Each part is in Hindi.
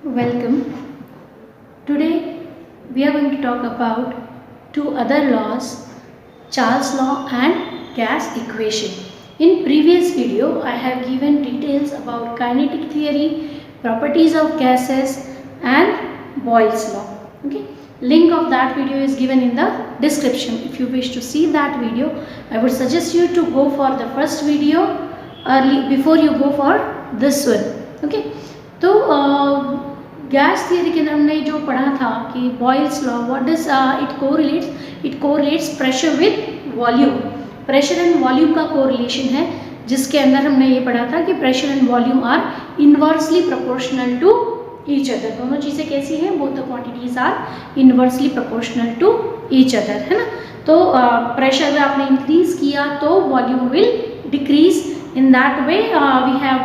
Welcome. Today we are going to talk about two other laws, Charles law and gas equation. In previous video I have given details about kinetic theory, properties of gases and Boyle's law. Okay. Link of that video is given in the description. If you wish to see that video, I would suggest you to go for the first video early before you go for this one. Okay. तो गैस थियरी के अंदर हमने जो पढ़ा था कि Boyle's law what does it correlates pressure with volume. Pressure and volume का कोरिलेशन है, जिसके अंदर हमने ये पढ़ा था कि pressure and volume are inversely proportional to each other. दोनों चीज़ें कैसी हैं? Both the quantities are inversely proportional to each other, है ना। तो प्रेशर अगर आपने इंक्रीज किया तो volume will decrease. In that way we have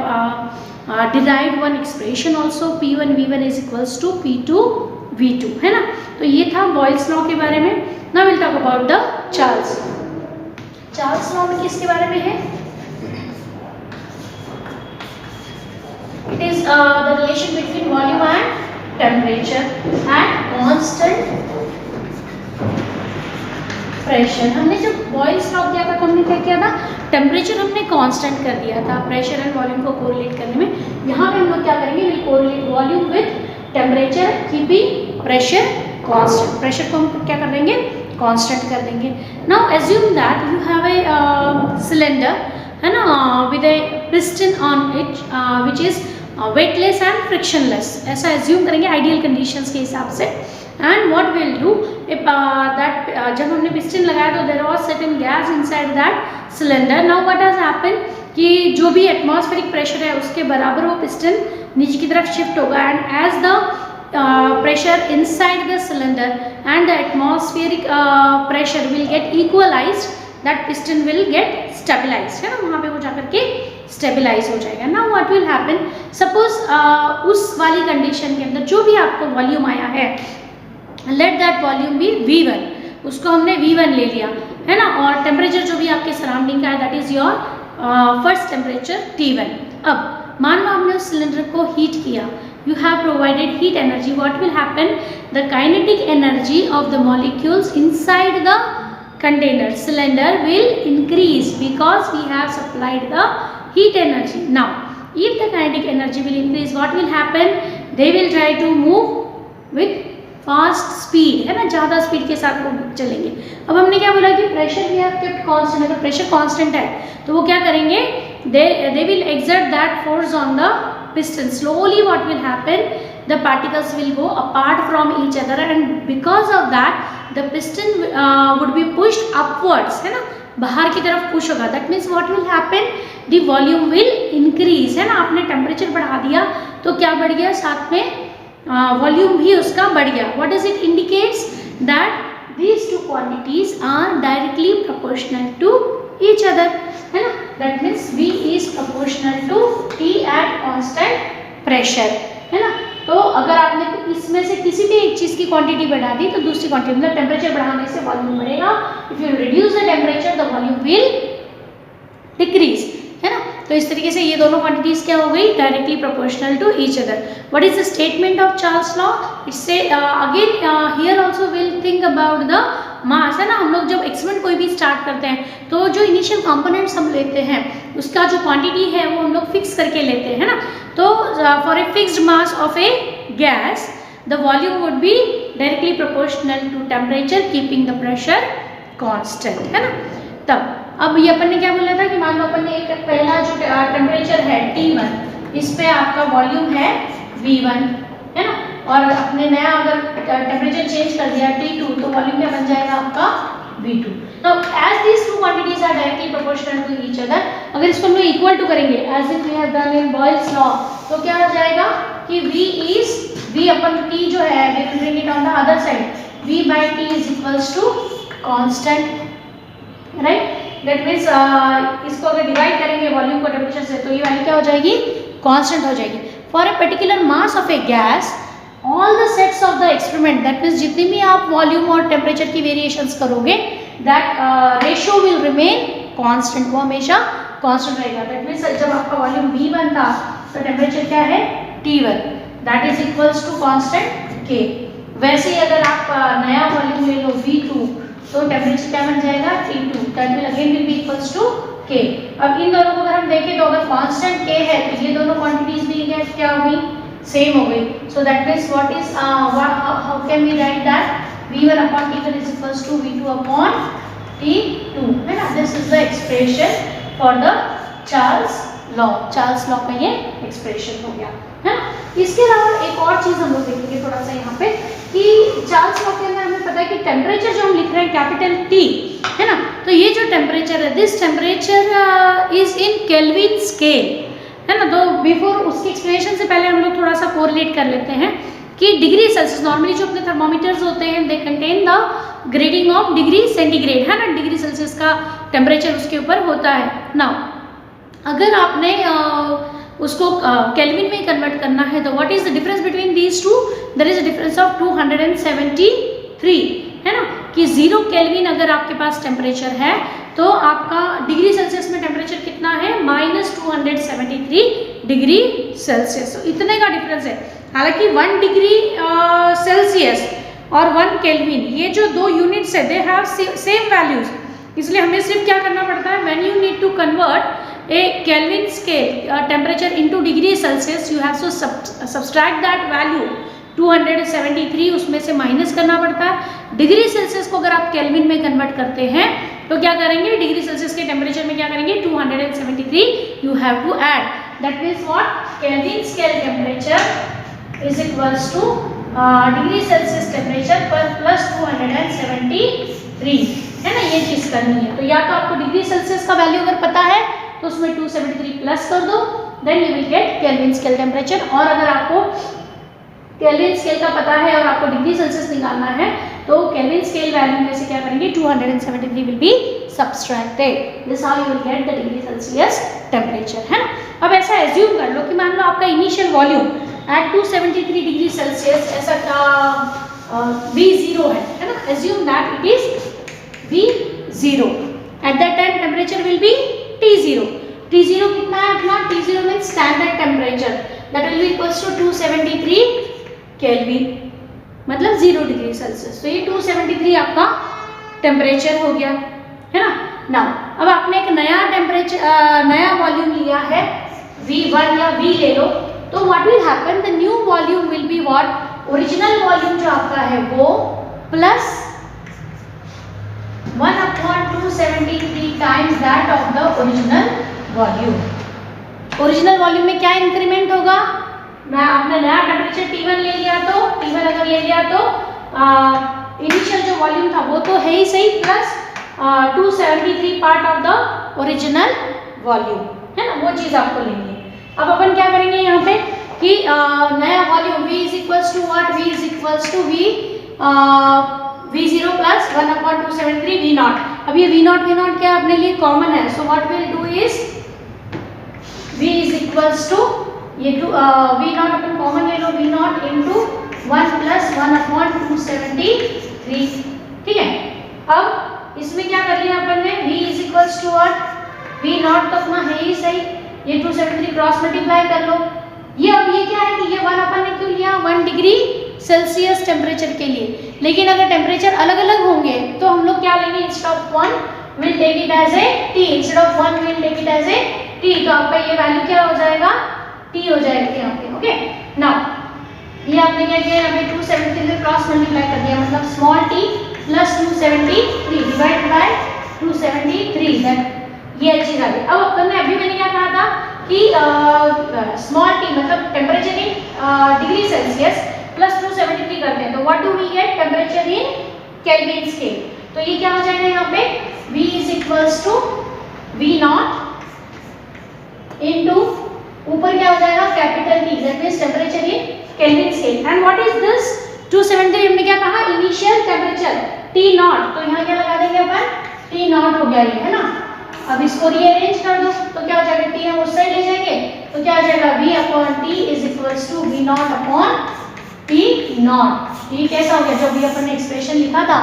derived one expression also, P1 V1 is equals to P2 V2, है ना। तो ये था बॉयल्स लॉ के बारे में। Now we'll talk about the Charles. Charles law में किसके बारे में है? It is the relation between volume and temperature and constant pressure. हमने जब बॉयल्स लॉ किया था तो हमने क्या किया था? टेम्परेचर हमने कांस्टेंट कर दिया था प्रेशर एंड वॉल्यूम को कोरिलेट करने में। यहाँ पे हम लोग क्या करेंगे? Will correlate volume with temperature keeping pressure constant. Pressure को हम क्या कर देंगे? कांस्टेंट कर देंगे। Now assume that you have a cylinder, है ना, with A piston on it which is weightless and frictionless. ऐसा एज्यूम करेंगे आइडियल कंडीशंस के हिसाब से। And what will do that जब हमने पिस्टन लगाया तो there was certain gas inside that cylinder. Now what has happened कि जो भी एटमॉस्फेरिक प्रेशर है उसके बराबर वो पिस्टन नीचे की तरफ शिफ्ट होगा। And as the pressure inside the cylinder and the atmospheric pressure will get equalized, that piston will get stabilized, है ना। वहाँ पे वो जाकर के stabilize हो जाएगा। Now what will happen? Suppose उस वाली कंडीशन के अंदर जो भी आपको वॉल्यूम आया है, let that volume be V1, उसको हमने V1 ले लिया, है ना। और टेम्परेचर जो भी आपके सराउंडिंग का है that is your first temperature T1। अब मान लो हमने उस सिलेंडर को हीट किया, you have provided heat energy. What will happen? The kinetic energy of the molecules inside the container cylinder will increase because we have supplied the heat energy. Now if the kinetic energy will increase, what will happen? They will try to move with fast speed, है ना, ज़्यादा स्पीड के साथ वो चलेंगे। अब हमने क्या बोला कि pressure we have kept constant. अगर प्रेशर कांस्टेंट है तो वो क्या करेंगे? They will exert that force on the piston. Slowly what will happen? The particles will go apart from each other and because of that the piston would be pushed upwards, है ना, बाहर की तरफ पुश होगा। That means what will happen? The volume will increase, है ना। आपने टेम्परेचर बढ़ा दिया तो क्या बढ़ गया? साथ में वॉल्यूम भी उसका बढ़ गया। What does it indicates? That these two quantities are directly proportional to each other, है ना। That means V is proportional to T at constant pressure, है ना। तो अगर आपने इसमें से किसी भी एक चीज़ की क्वांटिटी बढ़ा दी तो दूसरी क्वांटिटी, मतलब टेम्परेचर बढ़ाने से वॉल्यूम बढ़ेगा। If you reduce the temperature the volume will decrease, है ना। तो इस तरीके से ये दोनों क्वांटिटीज क्या हो गई? Directly proportional to each other. What is the statement of Charles law? It's again here also will think about the mass, है ना। हम लोग जब एक्सपेरिमेंट कोई भी स्टार्ट करते हैं तो जो इनिशियल कंपोनेंट्स हम लेते हैं उसका जो क्वांटिटी है वो हम लोग फिक्स करके लेते हैं, है ना। तो for a fixed mass of a gas the volume would be directly proportional to temperature keeping the pressure constant, है ना। तब अब ये अपन ने क्या बोला था कि मान लो अपन ने एक पहला जो टेम्परेचर है T1, इस पे आपका वॉल्यूम है V1, है ना। और अपने नया अगर टेम्परेचर चेंज कर दिया T2 तो वॉल्यूम क्या बन जाएगा आपका? V2। Now as these two quantities are directly proportional to each other, अगर इसको हम लोग इक्वल टू करेंगे as if we have done in Boyle's law, तो क्या हो जाएगा कि V अपन T जो है we will bring it on the other side, V by T is equals to constant, right. That means इसको अगर डिवाइड करेंगे वॉल्यूम को टेम्परेचर से तो ये वाली क्या हो जाएगी? कांस्टेंट हो जाएगी। For a particular mass of a gas all the sets of the experiment, that means जितनी भी आप वॉल्यूम और टेम्परेचर की वेरिएशंस करोगे that ratio will remain constant, वो हमेशा कांस्टेंट रहेगा। दैट मीन्स जब आपका वॉल्यूम V1 था तो टेम्परेचर क्या है? T1, that is equals to constant K। वैसे ही अगर आप नया वॉल्यूम ले लो V2 तो टेम्परेचर क्या बन जाएगा T2, that will again will be equals to K। अब इन दोनों को अगर हम देखें तो अगर कांस्टेंट K है तो ये दोनों क्वांटिटीज भी क्या हो गई, सेम हो गई। So that means what is how can we write that V1 upon T1 is equals to V2 upon T2, है ना। This is the expression for the Charles law. Charles law का ये एक्सप्रेशन हो गया, है ना। इसके अलावा एक और चीज हम लोग देखेंगे थोड़ा सा यहाँ पे कि चार्ल्स लॉ के अंदर हमें पता है कि टेम्परेचर जो हम लिख रहे हैं कैपिटल T, है ना, तो ये जो टेम्परेचर है this temperature is in Kelvin scale, है ना। तो बिफोर उसके एक्सप्लेनेशन से पहले हम लोग थोड़ा सा कोरिलेट कर लेते हैं कि डिग्री सेल्सियस, नॉर्मली जो अपने थर्मोमीटर्स होते हैं they contain the grading of degree centigrade, है ना। डिग्री सेल्सियस का टेम्परेचर उसके ऊपर होता है। नाउ अगर आपने उसको केल्विन में कन्वर्ट करना है तो what is the difference between these two, there is a difference of 273, है ना, कि 0 केल्विन अगर आपके पास टेम्परेचर है तो आपका डिग्री सेल्सियस में टेम्परेचर कितना है -273 डिग्री सेल्सियस। तो इतने का डिफरेंस है। हालांकि 1 डिग्री सेल्सियस और 1 केल्विन ये जो दो यूनिट्स है दे हैव सेम वैल्यूज, इसलिए हमें सिर्फ क्या करना पड़ता है, when you need to convert a Kelvin scale temperature into degree Celsius you have to subtract that value 273, उसमें से माइनस करना पड़ता है। डिग्री सेल्सियस को अगर आप केल्विन में कन्वर्ट करते हैं तो क्या करेंगे, डिग्री सेल्सियस के टेम्परेचर में क्या करेंगे 273 you have to add, that means what, Kelvin scale temperature is equals to degree Celsius temperature पर प्लस 273, है ना। ये चीज करनी है तो या तो आपको डिग्री सेल्सियस का वैल्यू अगर पता है तो उसमें 273 प्लस कर दो, then you will get Kelvin scale temperature. और अगर आपको केल्विन स्केल का पता है और आपको डिग्री सेल्सियस निकालना है तो केल्विन स्केल वैल्यू में से क्या करेंगे 273 will be subtracted, this how you will get the degree Celsius temperature, है ना। अब ऐसा एज्यूम कर लो कि मान लो आपका initial volume at 273 degree Celsius ऐसा V0 है ना। Assume that it is V0, at that time temperature will be T0। T0 कितना है अपना, T0 means standard temperature, that will be equals to 273 Kelvin, मतलब 0 डिग्री सेल्सियस। तो ये 273 आपका टेम्परेचर हो गया, है ना। नाउ अब आपने एक नया टेम्परेचर नया वॉल्यूम लिया है V1 या V ले लो, तो what will happen, the new volume will be what, original volume जो आपका है वो plus 1/273 times that of the original volume. Original volume में क्या इंक्रीमेंट होगा, मैं आपने नया टेम्परेचर T1 ले लिया तो T1 अगर ले लिया तो इनिशियल जो वॉल्यूम था वो तो है ही सही, plus 273 part of the original volume, है ना, वो चीज आपको लेनी है। अब अपन क्या करेंगे यहाँ पे कि नया volume V is equals to what, V is equals to V0 plus 1/273 V0। अब ये V0 क्या अपने लिए कॉमन है, so what will do is V is equals to ये V0 अपन कॉमन ले लो, V0 इंटू 1 प्लस 1/273, ठीक है। अब इसमें क्या कर लिया अपन ने, V is equals to what, V0 तो अपना है ही सही, ये 273 क्रॉस मल्टीप्लाई कर लो। ये अब ये क्या है कि ये 1 अपन ने क्यों लिया, 1 डिग्री सेल्सियस टेम्परेचर के लिए, लेकिन अगर टेम्परेचर अलग अलग होंगे तो हम लोग क्या लेंगे, instead of 1 will take it as a T, instead of 1 will take it as a T, तो आपका ये वैल्यू क्या हो जाएगा, T हो जाएगा यहाँ पे, ओके। नाउ ये आपने क्या किया, यहाँ पे 273 से क्रॉस मल्टीप्लाई कर दिया, मतलब small t plus 273 divide by 273, that ये चीज आ गई। अब अपन ने अभी मैंने क्या कहा था कि स्मॉल t मतलब temperature in degree Celsius plus 273 करते हैं तो what do we get, temperature in Kelvin scale. तो ये क्या हो जाएगा यहाँ पे, V is equals to V0 into ऊपर क्या हो जाएगा capital T, that means temperature in Kelvin scale. And what is this 273, हमने क्या कहा, इनिशियल टेम्परेचर T0, तो यहाँ क्या लगा देंगे अपन, T0 हो गया ये, है ना। अब इसको रीअरेंज कर दो तो क्या हो जाएगा, T हम उस साइड ले जाएंगे तो क्या हो जाएगा, V upon T is equals to V0 upon T0। ये कैसा हो गया, जो भी अपन ने एक्सप्रेशन लिखा था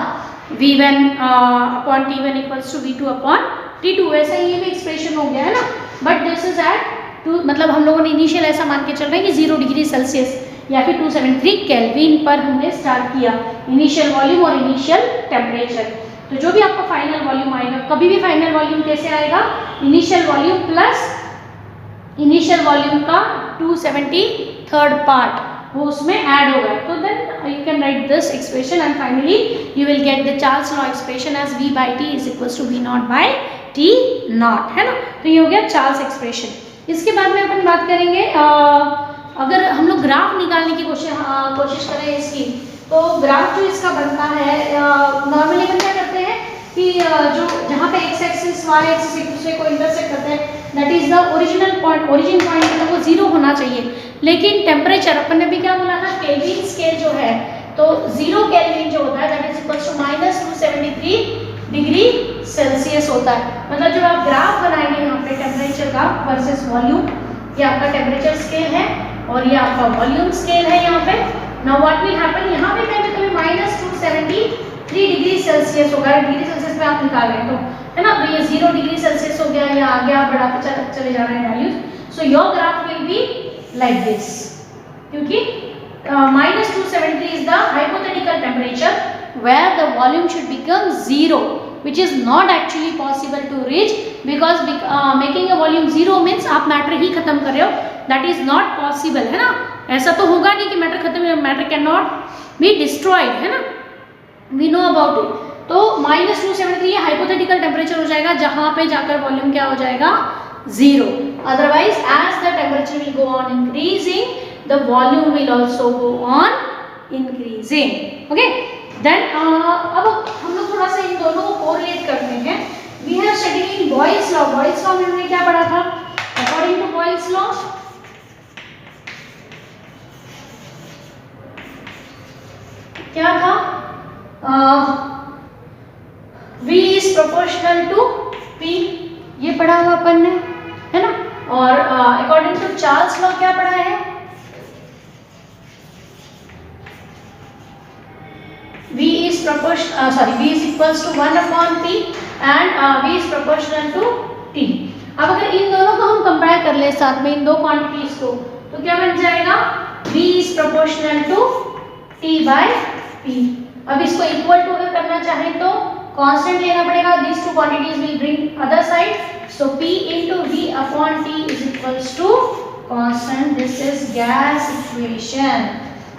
V1 upon T1 equals to V2 upon T2, वैसा ही ये भी एक्सप्रेशन हो गया, है ना। But this is at two, मतलब हम लोगों ने इनिशियल ऐसा मान के चल रहे हैं कि 0 डिग्री सेल्सियस, या फिर 273 केल्विन पर हमने स्टार्ट किया इनिशियल वॉल्यूम और इनिशियल टेम्परेचर। तो जो भी आपका फाइनल वॉल्यूम आएगा, कभी भी फाइनल वॉल्यूम कैसे आएगा, initial volume plus initial volume का 273rd पार्ट वो उसमें ऐड होगा। तो then you can write this expression and finally you will get the Charles law expression as V/T is equals to V0/T0, है ना। तो ये हो गया चार्ल्स एक्सप्रेशन। इसके बाद में अपन बात करेंगे अगर हम लोग ग्राफ निकालने की कोशिश करें इसकी, तो ग्राफ जो इसका बनता है नॉर्मली अपन क्या करते हैं कि जो जहाँ पे x एक्सिस y एक्सिस एक दूसरे को इंटरसेक्ट करते हैं that is the original point, origin point मतलब वो 0 होना चाहिए। लेकिन टेम्परेचर अपन ने भी क्या बोला था, केल्विन स्केल जो है, तो 0 केल्विन जो होता है that is equals to -273 degree Celsius होता है। मतलब जब आप ग्राफ बनाएंगे यहाँ पे टेम्परेचर का वर्सेस वॉल्यूम, ये आपका टेम्परेचर स्केल है और ये आपका वॉल्यूम स्केल है यहाँ पे। नाउ व्हाट विल हैपन, यहाँ पे कभी -273 डिग्री सेल्सियस होगा, डिग्री सेल्सियस में आप निकाल रहे हैं तो, है ना। तो ये 0 डिग्री सेल्सियस हो गया, या आगे आप बढ़ाते चले जा रहे हैं values. So your graph will be like this, क्योंकि -273 is the hypothetical temperature where the volume should become 0, which is not actually possible to reach because making a volume 0 means आप मैटर ही खत्म कर रहे हो, that is not possible, है ना। ऐसा तो होगा नहीं कि मैटर खत्म, matter can not be destroyed, है ना, we know about it। तो -273 ये हाइपोथेटिकल टेम्परेचर हो जाएगा जहां पे जाकर वॉल्यूम क्या हो जाएगा, 0। Otherwise as the temperature will go on increasing the volume will also go on increasing, okay। then अब हम लोग थोड़ा सा इन दोनों को कोरिलेट करते हैं। we have studied in Boyle's law। Boyle's law में हमने क्या पढ़ा था, according to Boyle's law क्या था, V is proportional to P, ये पढ़ा हुआ अपन ने, है ना। और अकॉर्डिंग टू चार्ल्स लॉ क्या पढ़ा है, V is equals to 1/T and V is proportional to T। अब अगर इन दोनों को हम कंपेयर कर ले साथ में, इन दो क्वांटिटीज को, तो क्या बन जाएगा, V is proportional to T/P। अब इसको इक्वल टू अगर करना चाहें तो कांस्टेंट लेना पड़ेगा, these two quantities will bring other side, so P into V/T is equals to constant। This is gas equation।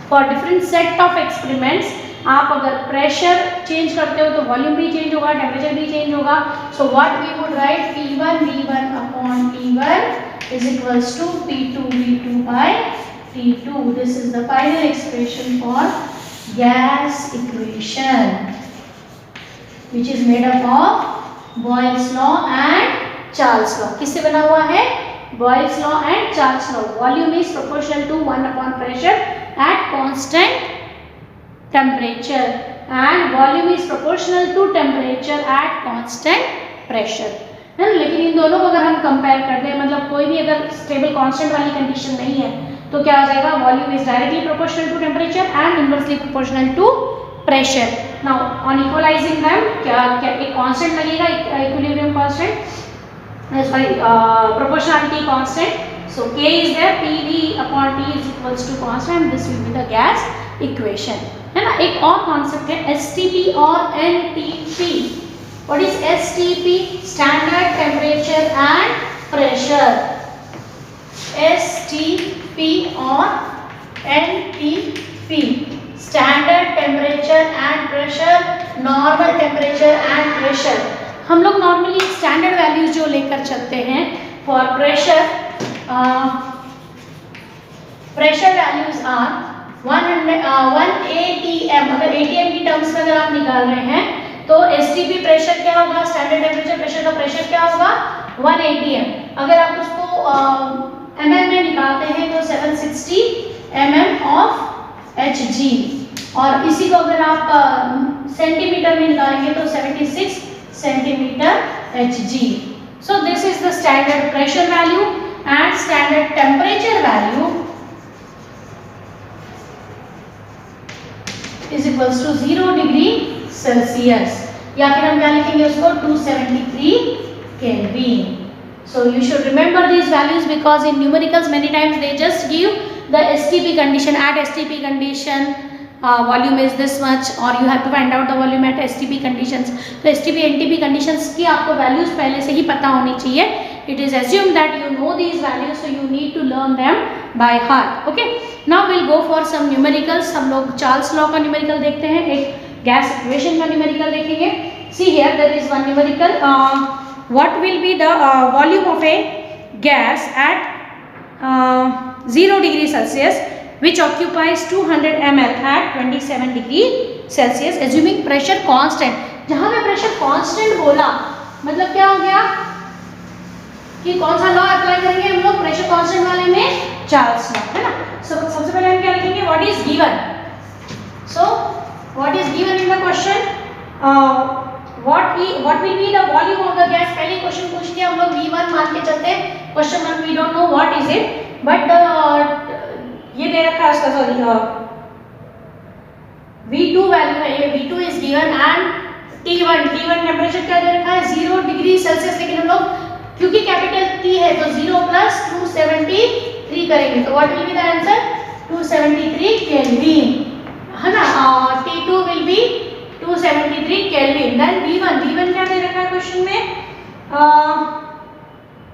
For different set of experiments आप अगर प्रेशर चेंज करते हो तो वॉल्यूम भी चेंज होगा, टेम्परेचर भी चेंज होगा। So what we would write, P1 V1/T1 is equals to P2 V2/T2। This is the final expression for gas equation which is made up of Boyle's law and Charles law। किससे बना हुआ है, Boyle's law and Charles law। Volume is proportional to 1/pressure at constant temperature and volume is proportional to temperature at constant pressure, है ना। लेकिन इन दोनों को अगर हम कंपेयर करते हैं, मतलब कोई भी अगर स्टेबल कांस्टेंट वाली कंडीशन नहीं है, तो क्या आ जाएगा, volume is directly proportional to temperature and inversely proportional to pressure. Now on equalising them क्या एक कांस्टेंट लगेगा, equilibrium constant, sorry proportionality constant. सो K is there, PV/T is equals to constant, this will be the gas equation, है ना। एक और कॉन्सेप्ट है STP और NTP। What is STP, standard temperature and pressure. STP और NTP, standard temperature and pressure, normal temperature and pressure. हम लोग नॉर्मली स्टैंडर्ड वैल्यूज जो लेकर चलते हैं for pressure, pressure values are 1 ATM। अगर ATM की टर्म्स में अगर आप निकाल रहे हैं तो STP प्रेशर क्या होगा, स्टैंडर्ड टेम्परेचर प्रेशर का प्रेशर क्या होगा, 1 ATM। अगर आप उसको mm में निकालते हैं तो 760 mm ऑफ Hg, और इसी को अगर आप सेंटीमीटर में निकालेंगे तो 76 centimetre Hg। So this is the standard pressure value and standard temperature value is equals to 0 degree Celsius, या फिर हम क्या लिखेंगे उसको, 273 Kelvin। So you should remember these values because in numericals many times they just give the STP condition. At STP condition volume is this much, or you have to find out the volume at STP conditions. तो STP NTP conditions की आपको values पहले से ही पता होनी चाहिए. It is assumed that you know these values, so you need to learn them by heart. Okay. Now we'll go for some numericals. हम लोग चार्ल्स लॉ का न्यूमेरिकल देखते हैं, एक गैस इक्वेशन का न्यूमेरिकल देखेंगे. See here, there is one numerical. What will be the volume of a gas at 0 degree Celsius, which occupies 200 ml at 27 degree Celsius, assuming pressure constant. जहाँ पे pressure constant बोला मतलब क्या हो गया कि कौन सा लॉ अप्लाई करेंगे हम लोग प्रेशर कांस्टेंट वाले में, चार्ल्स लॉ, है ना. सबसे पहले हम क्या लिखेंगे, what is given. So what is given in the question, what will be the volume of the gas. पहले क्वेश्चन पूछ लिया हम लोग V1 मान के चलते हैं. Question 1 we don't know what is it, but ये दे रखा है उसका, सॉरी V2 वैल्यू है, ये V2 is given and T1 temperature क्या दे रखा है 0 डिग्री सेल्सियस. लेकिन हम लोग क्योंकि कैपिटल T है तो 0 प्लस 273 करेंगे, तो what will be the answer 273 kelvin, है ना. T2 will be 273 kelvin. Then V1 क्या दे रखा है क्वेश्चन में,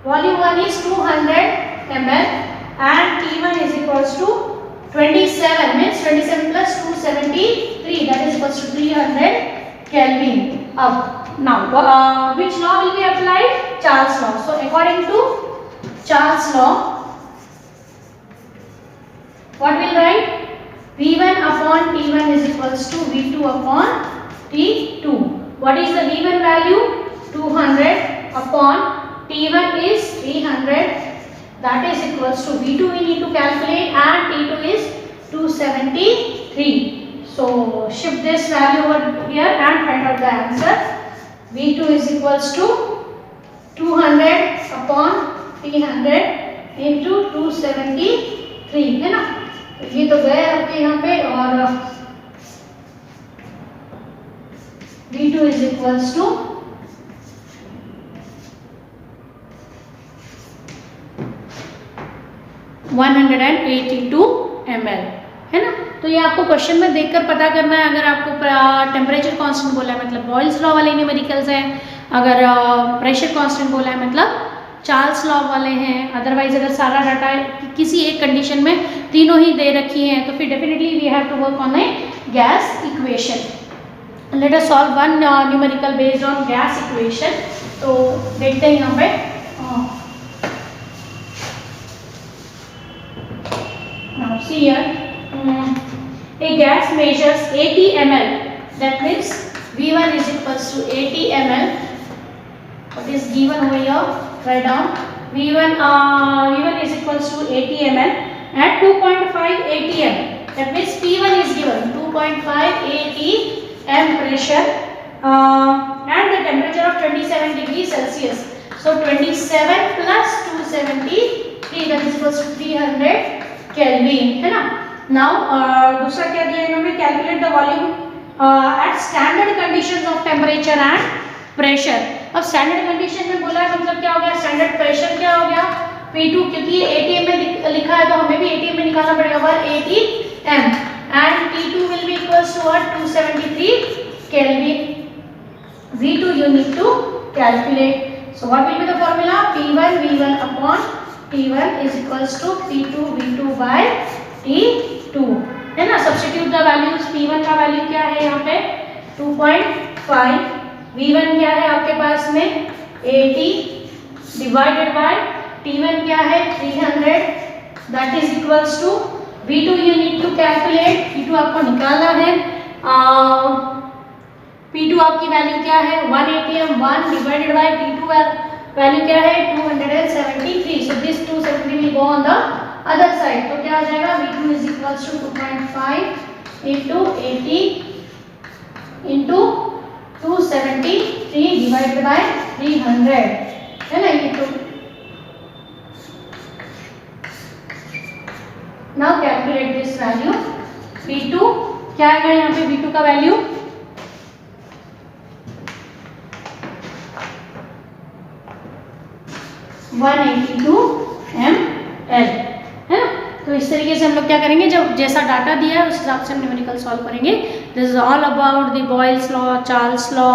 volume 1 is 200 ml and T1 is equals to 27 means 27 plus 273, that is equals to 300 Kelvin. अब now which law will be applied, Charles law. So according to Charles law, what will write, V1 upon T1 is equals to V2 upon T2. What is the V1 value, 200 upon T1 is 300, that is equals to V2 we need to calculate and T2 is 273. So shift this value over here and find out the answer. V2 is equals to 200 upon 300 into 273, है ना. ये तो गए आपके यहाँ पे, और V2 is equals to 182 ml, है ना. तो ये आपको क्वेश्चन में देखकर पता करना है. अगर आपको टेम्परेचर कांस्टेंट बोला है मतलब बॉयल्स लॉ वाले न्यूमेरिकल्स हैं, अगर प्रेशर कांस्टेंट बोला है मतलब चार्ल्स लॉ वाले हैं. अदरवाइज अगर सारा डाटा किसी एक कंडीशन में तीनों ही दे रखी हैं तो फिर definitely we have to work on a gas equation. Let us solve one numerical based on gas equation. तो देखते हैं यहाँ पे, now see here, a gas measures 80 ml, that means V1 is equals to 80 ml. What is given over here, write down. V1 is equals to 80 ml at 2.5 atm, that means P1 is given 2.5 atm pressure and the temperature of 27 degrees Celsius. So 27 plus 273, that is equals to 300 Kelvin, है ना. Now दूसरा क्या दिया इन्होंने, calculate the volume at standard conditions of temperature and pressure. अब स्टैंडर्ड कंडीशन में बोला है मतलब क्या हो गया, स्टैंडर्ड प्रेशर क्या हो गया P2, क्योंकि ये ATM में लिखा है तो हमें भी ATM में निकालना पड़ेगा 180 m and T2 will be equals to what, 273 Kelvin. V2 you need to calculate. So what will be the formula, P1 V1 upon T1 is equals to P2 V2 by T2, है ना. Substitute the values. P1 का वैल्यू क्या है यहाँ पे 2.5, V1 क्या है आपके पास में 80 डिवाइडेड बाय T1 क्या है 300, that is equals to V2 you need to calculate. V2 आपको निकालना है. P2 आपकी वैल्यू क्या है 1 atm, 1 divided by T2 value क्या है 273. So this 273 will go on the other side. तो क्या आ जाएगा, V2 is equals to 2.5 into 80 into 273 divided by 300, है ना. ये तो now calculate this value. V2 क्या आएगा यहाँ पे, V2 का वैल्यू 182 ml, है ना. तो इस तरीके से हम लोग क्या करेंगे, जब जैसा डाटा दिया है उस हिसाब से हम न्यूमेरिकल सॉल्व करेंगे। This is all about the Boyle's law, Charles law,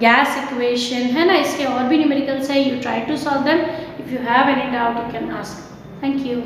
gas equation, है ना। इसके और भी न्यूमेरिकल्स है, you try to solve them. If you have any doubt you can ask. Thank you.